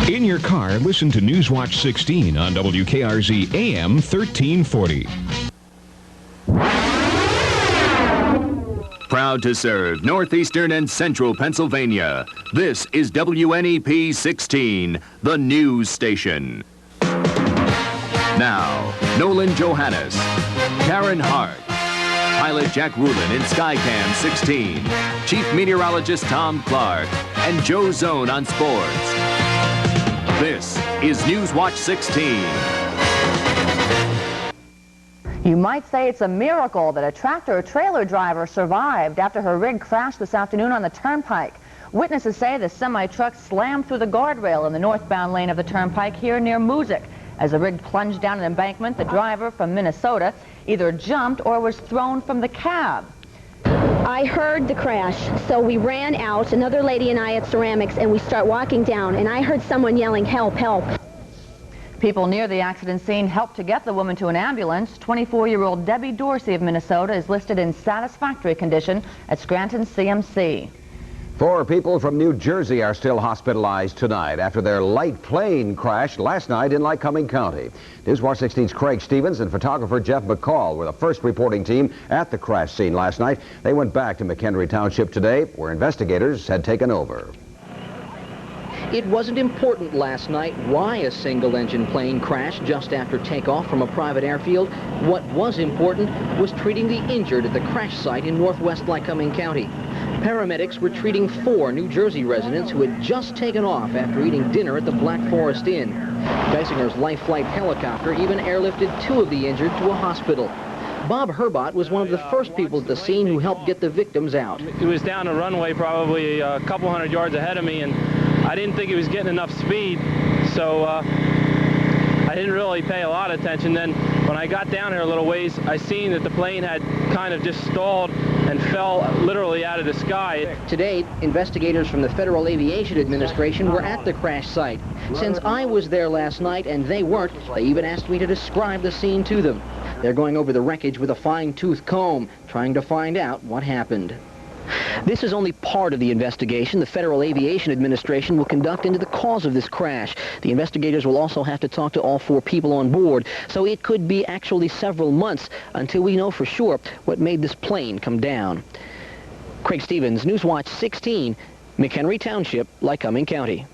In your car, listen to Newswatch 16 on WKRZ AM 1340. Proud to serve northeastern and central Pennsylvania. This is WNEP 16, the news station. Now, Nolan Johannes, Karen Harch, pilot Jack Rulin in Skycam 16, Chief Meteorologist Tom Clark, and Joe Zone on sports. This is Newswatch 16. You might say it's a miracle that a tractor-trailer driver survived after her rig crashed this afternoon on the turnpike. Witnesses say the semi-truck slammed through the guardrail in the northbound lane of the turnpike here near Moosic. As the rig plunged down an embankment, the driver from Minnesota either jumped or was thrown from the cab. I heard the crash, so we ran out, another lady and I at Ceramics, and we start walking down, and I heard someone yelling, "Help, help." People near the accident scene helped to get the woman to an ambulance. 24-year-old Debbie Dorsey of Minnesota is listed in satisfactory condition at Scranton CMC. 4 people from New Jersey are still hospitalized tonight after their light plane crashed last night in Lycoming County. Newswatch 16's Craig Stevens and photographer Jeff McCall were the first reporting team at the crash scene last night. They went back to McHenry Township today, where investigators had taken over. It wasn't important last night why a single-engine plane crashed just after takeoff from a private airfield. What was important was treating the injured at the crash site in northwest Lycoming County. Paramedics were treating 4 New Jersey residents who had just taken off after eating dinner at the Black Forest Inn. Geisinger's Life Flight helicopter even airlifted 2 of the injured to a hospital. Bob Herbot was one of the first people at the scene who helped get the victims out. It was down the runway probably a couple hundred yards ahead of me, and I didn't think it was getting enough speed, so I didn't really pay a lot of attention. Then when I got down here a little ways, I seen that the plane had kind of just stalled and fell literally out of the sky. Today, investigators from the Federal Aviation Administration were at the crash site. Since I was there last night and they weren't, they even asked me to describe the scene to them. They're going over the wreckage with a fine-tooth comb, trying to find out what happened. This is only part of the investigation the Federal Aviation Administration will conduct into the cause of this crash. The investigators will also have to talk to all 4 people on board, so it could be actually several months until we know for sure what made this plane come down. Craig Stevens, Newswatch 16, McHenry Township, Lycoming County.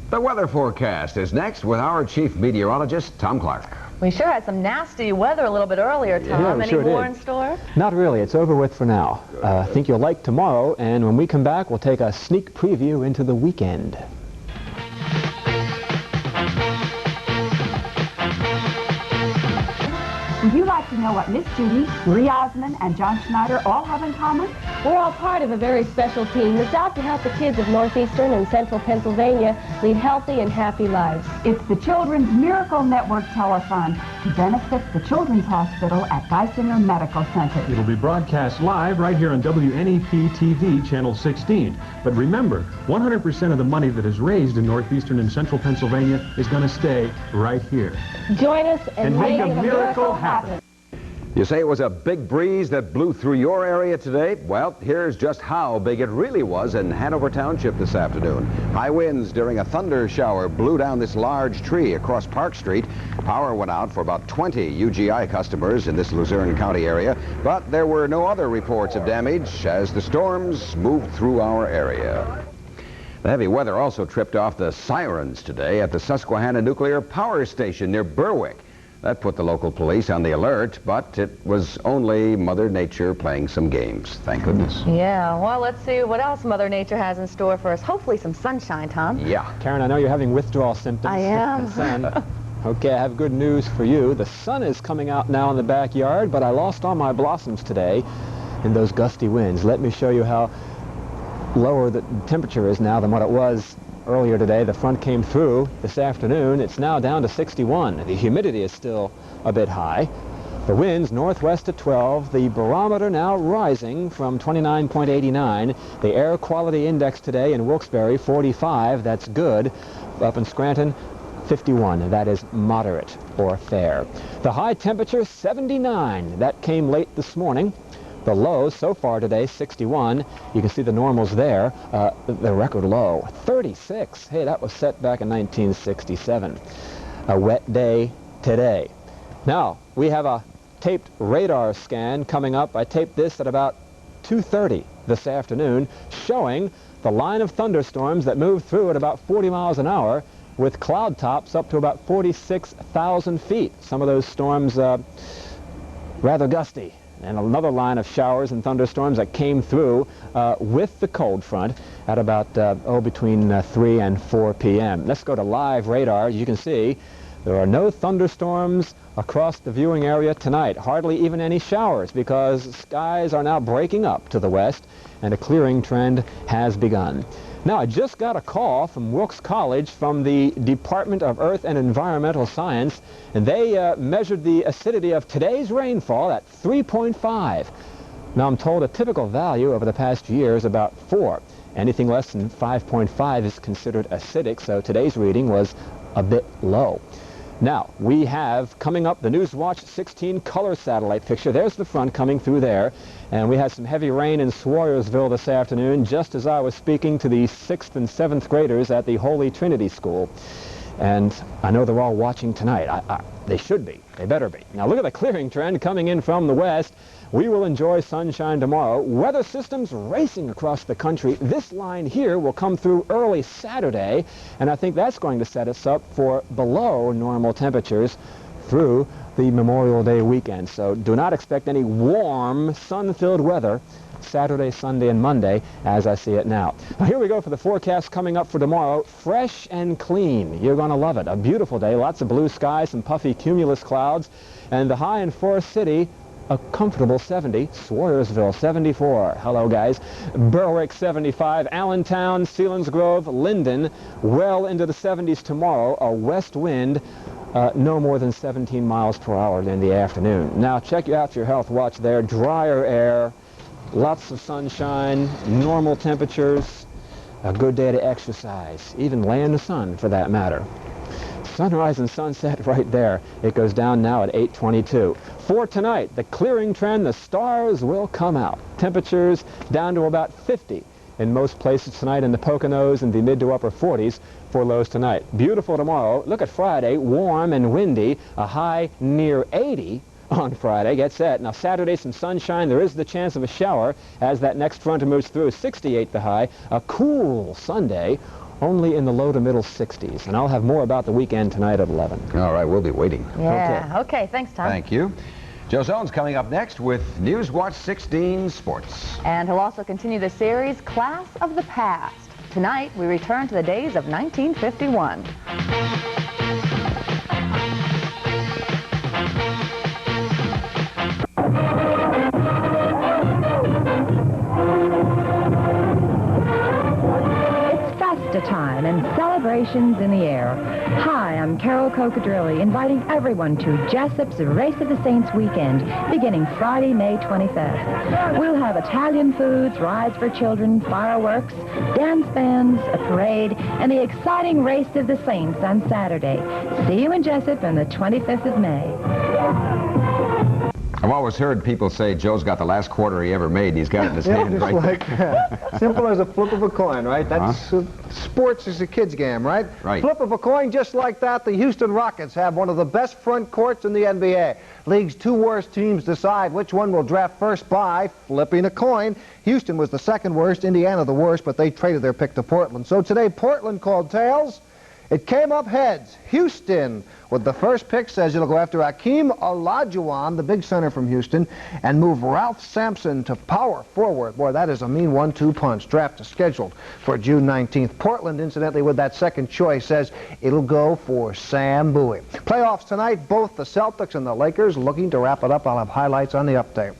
The weather forecast is next with our chief meteorologist, Tom Clark. We sure had some nasty weather a little bit earlier, Tom. Yeah, Any more in store? Not really. It's over with for now. I think you'll like tomorrow, and when we come back, we'll take a sneak preview into the weekend. Would you like to know what Miss Judy, Marie Osmond, and John Schneider all have in common? We're all part of a very special team that's out to help the kids of northeastern and central Pennsylvania lead healthy and happy lives. It's the Children's Miracle Network Telethon to benefit the Children's Hospital at Geisinger Medical Center. It'll be broadcast live right here on WNEP TV, Channel 16. But remember, 100% of the money that is raised in northeastern and central Pennsylvania is going to stay right here. Join us and make a miracle happen. You say it was a big breeze that blew through your area today? Well, here's just how big it really was in Hanover Township this afternoon. High winds during a thunder shower blew down this large tree across Park Street. Power went out for about 20 UGI customers in this Luzerne County area, but there were no other reports of damage as the storms moved through our area. The heavy weather also tripped off the sirens today at the Susquehanna Nuclear Power Station near Berwick. That put the local police on the alert, but it was only Mother Nature playing some games, thank goodness. Yeah, well, let's see what else Mother Nature has in store for us. Hopefully some sunshine, Tom. Yeah. Karen, I know you're having withdrawal symptoms. I am. Okay, I have good news for you. The sun is coming out now in the backyard, but I lost all my blossoms today in those gusty winds. Let me show you how lower the temperature is now than what it was earlier today. The front came through this afternoon. It's now down to 61. The humidity is still a bit high. The winds northwest at 12. The barometer now rising from 29.89. The air quality index today in Wilkes-Barre, 45. That's good. Up in Scranton, 51. That is moderate or fair. The high temperature, 79. That came late this morning. The low so far today, 61. You can see the normals there. The record low, 36. Hey, that was set back in 1967. A wet day today. Now, we have a taped radar scan coming up. I taped this at about 2:30 this afternoon, showing the line of thunderstorms that move through at about 40 miles an hour with cloud tops up to about 46,000 feet. Some of those storms rather gusty. And another line of showers and thunderstorms that came through with the cold front at about, between 3 and 4 p.m. Let's go to live radar. As you can see, there are no thunderstorms across the viewing area tonight. Hardly even any showers because skies are now breaking up to the west and a clearing trend has begun. Now, I just got a call from Wilkes College from the Department of Earth and Environmental Science, and they measured the acidity of today's rainfall at 3.5. Now, I'm told a typical value over the past year is about 4. Anything less than 5.5 is considered acidic, so today's reading was a bit low. Now, we have coming up the Newswatch 16 color satellite picture. There's the front coming through there. And we had some heavy rain in Swoyersville this afternoon, just as I was speaking to the 6th and 7th graders at the Holy Trinity School. And I know they're all watching tonight. They should be. They better be. Now, look at the clearing trend coming in from the west. We will enjoy sunshine tomorrow. Weather systems racing across the country. This line here will come through early Saturday, and I think that's going to set us up for below normal temperatures through the Memorial Day weekend. So do not expect any warm, sun-filled weather Saturday, Sunday, and Monday as I see it now. Now, here we go for the forecast coming up for tomorrow. Fresh and clean. You're going to love it. A beautiful day. Lots of blue skies, some puffy cumulus clouds, and the high in Forest City, a comfortable 70. Swoyersville, 74. Hello, guys. Berwick, 75. Allentown, Selinsgrove, Linden, well into the 70s tomorrow. A west wind, no more than 17 miles per hour in the afternoon. Now, check out your health watch there. Drier air, lots of sunshine, normal temperatures, a good day to exercise, even lay in the sun for that matter. Sunrise and sunset right there. It goes down now at 8:22. For tonight, the clearing trend, the stars will come out. Temperatures down to about 50 in most places tonight in the Poconos and the mid to upper 40s for lows tonight. Beautiful tomorrow. Look at Friday, warm and windy, a high near 80 on Friday. Get set. Now Saturday, some sunshine. There is the chance of a shower as that next front moves through. 68 the high. A cool Sunday, only in the low to middle 60s. And I'll have more about the weekend tonight at 11. All right, we'll be waiting. Yeah. Okay, thanks, Tom. Thank you. Joe Zone's coming up next with Newswatch 16 Sports. And he'll also continue the series Class of the Past. Tonight, we return to the days of 1951. Time and celebrations in the air. Hi, I'm Carol Cocadrilli, inviting everyone to Jessup's Race of the Saints weekend, beginning Friday, May 25th. We'll have Italian foods, rides for children, fireworks, dance bands, a parade, and the exciting Race of the Saints on Saturday. See you in Jessup on the 25th of May. I've always heard people say Joe's got the last quarter he ever made, and he's got it in his hand right like simple as a flip of a coin, right? That's sports is a kid's game, right? Right. Flip of a coin, just like that, the Houston Rockets have one of the best front courts in the NBA. League's two worst teams decide which one will draft first by flipping a coin. Houston was the second worst, Indiana the worst, but they traded their pick to Portland. So today, Portland called tails. It came up heads. Houston, with the first pick, says it'll go after Hakeem Olajuwon, the big center from Houston, and move Ralph Sampson to power forward. Boy, that is a mean 1-2 punch. Draft is scheduled for June 19th. Portland, incidentally, with that second choice, says it'll go for Sam Bowie. Playoffs tonight, both the Celtics and the Lakers looking to wrap it up. I'll have highlights on the update.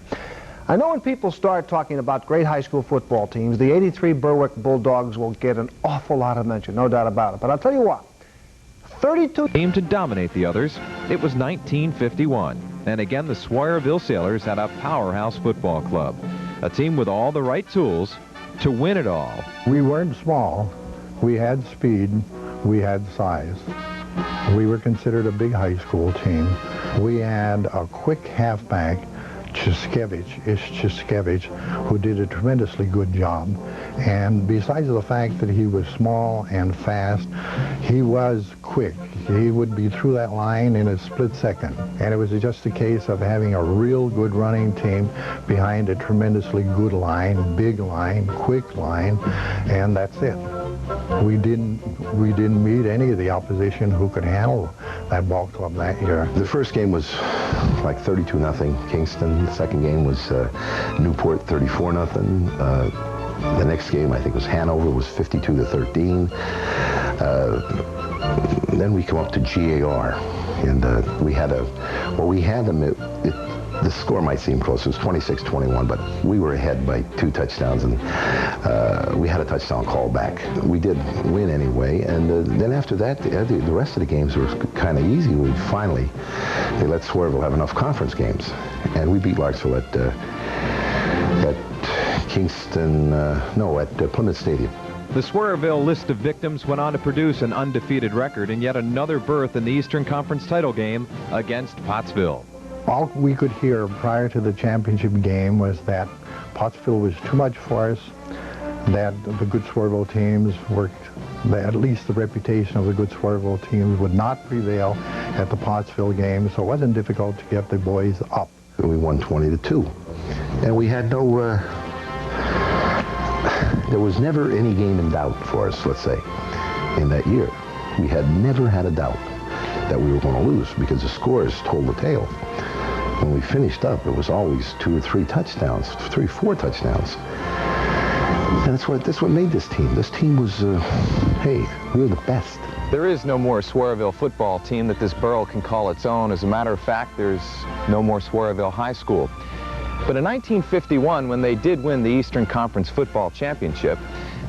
I know when people start talking about great high school football teams, the 83 Berwick Bulldogs will get an awful lot of mention, no doubt about it. But I'll tell you what, 32 aimed to dominate the others. It was 1951, and again the Swoyersville Sailors had a powerhouse football club, a team with all the right tools to win it all. We weren't small. We had speed. We had size. We were considered a big high school team. We had a quick halfback Chiskevich, who did a tremendously good job. And besides the fact that he was small and fast, he was quick. He would be through that line in a split second. And it was just a case of having a real good running team behind a tremendously good line, big line, quick line, and that's it. We didn't meet any of the opposition who could handle that ball club that year. The first game was like 32-0 Kingston. The second game was Newport 34-0. The next game, I think, was Hanover, was 52-13. Then we come up to GAR, and we had them. The score might seem close. It was 26-21, but we were ahead by 2 touchdowns, and we had a touchdown call back. We did win anyway, and then after that, the rest of the games were kind of easy. They let Swoyersville have enough conference games, and we beat Larksville at Kingston, at Plymouth Stadium. The Swoyersville list of victims went on to produce an undefeated record and yet another berth in the Eastern Conference title game against Pottsville. All we could hear prior to the championship game was that Pottsville was too much for us, that the good Swoyersville teams that at least the reputation of the good Swoyersville teams would not prevail at the Pottsville game, so it wasn't difficult to get the boys up. We won 20-2, and we had no... There was never any game in doubt for us, let's say, in that year. We had never had a doubt that we were going to lose because the scores told the tale. When we finished up, it was always 2 or 3 touchdowns, 3 or 4 touchdowns. And that's what made this team. This team was, hey, we were the best. There is no more Swoyersville football team that this borough can call its own. As a matter of fact, there's no more Swoyersville High School. But in 1951, when they did win the Eastern Conference Football Championship,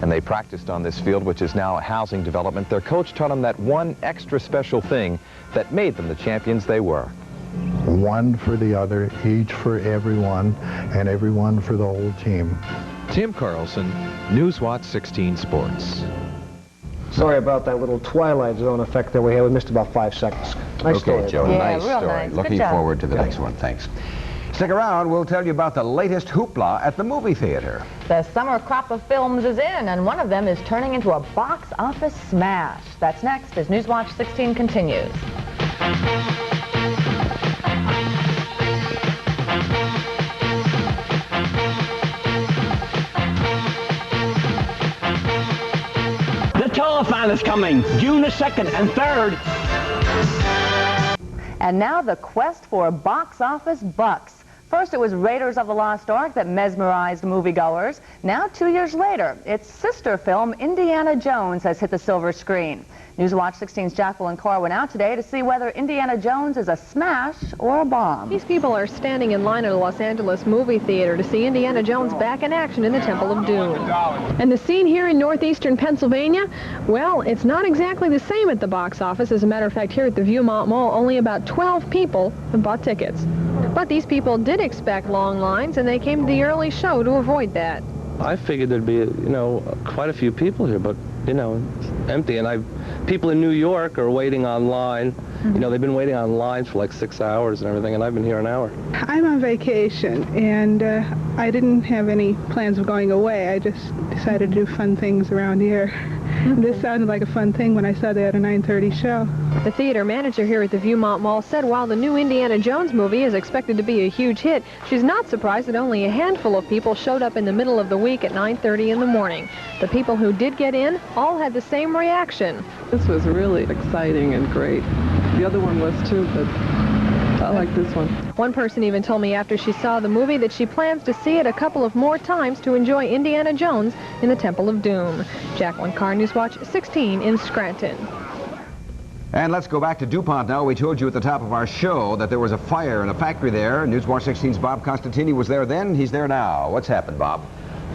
and they practiced on this field, which is now a housing development, their coach taught them that one extra special thing that made them the champions they were. One for the other, each for everyone, and everyone for the whole team. Tim Karlson, Newswatch 16 Sports. Sorry about that little Twilight Zone effect that we had. We missed about 5 seconds. Nice story. Okay, Joe, nice story. Nice. Looking forward to the next one. Thanks. Stick around. We'll tell you about the latest hoopla at the movie theater. The summer crop of films is in, and one of them is turning into a box office smash. That's next as Newswatch 16 continues. The telethon is coming June the 2nd and 3rd. And now the quest for box office bucks. First, it was Raiders of the Lost Ark that mesmerized moviegoers. Now, 2 years later, its sister film, Indiana Jones, has hit the silver screen. Newswatch 16's Jacqueline Carr went out today to see whether Indiana Jones is a smash or a bomb. These people are standing in line at a Los Angeles movie theater to see Indiana Jones back in action in the Temple of Doom. And the scene here in northeastern Pennsylvania, well, it's not exactly the same at the box office. As a matter of fact, here at the Viewmont Mall, only about 12 people have bought tickets. But these people did expect long lines, and they came to the early show to avoid that. I figured there'd be, quite a few people here, but, it's empty. And people in New York are waiting online. They've been waiting on lines for like 6 hours and everything, and I've been here an hour. I'm on vacation, and I didn't have any plans of going away. I just decided to do fun things around here. This sounded like a fun thing when I saw they had a 9:30 show. The theater manager here at the Viewmont Mall said while the new Indiana Jones movie is expected to be a huge hit, she's not surprised that only a handful of people showed up in the middle of the week at 9:30 in the morning. The people who did get in all had the same reaction. This was really exciting and great. The other one was too, but I like this one. One person even told me after she saw the movie that she plans to see it a couple of more times to enjoy Indiana Jones in the Temple of Doom. Jacqueline Carr, Newswatch 16 in Scranton. And let's go back to Dupont now. We told you at the top of our show that there was a fire in a factory there. Newswatch 16's Bob Costantini was there then. He's there now. What's happened, Bob?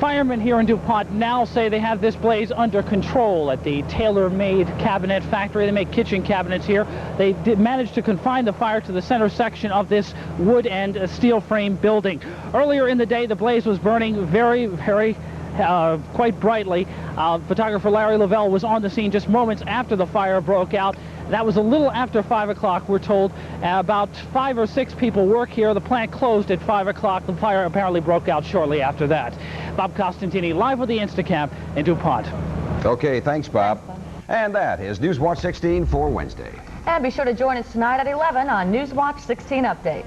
Firemen here in Dupont now say they have this blaze under control at the tailor-made cabinet factory. They make kitchen cabinets here. They did manage to confine the fire to the center section of this wood and steel frame building. Earlier in the day, the blaze was burning very, very quite brightly. Photographer Larry Lavelle was on the scene just moments after the fire broke out. That was a little after 5 o'clock, we're told. About 5 or 6 people work here. The plant closed at 5 o'clock. The fire apparently broke out shortly after that. Bob Costantini, live with the Instacamp in Dupont. Okay, thanks, Bob. And that is Newswatch 16 for Wednesday. And be sure to join us tonight at 11 on Newswatch 16 Update.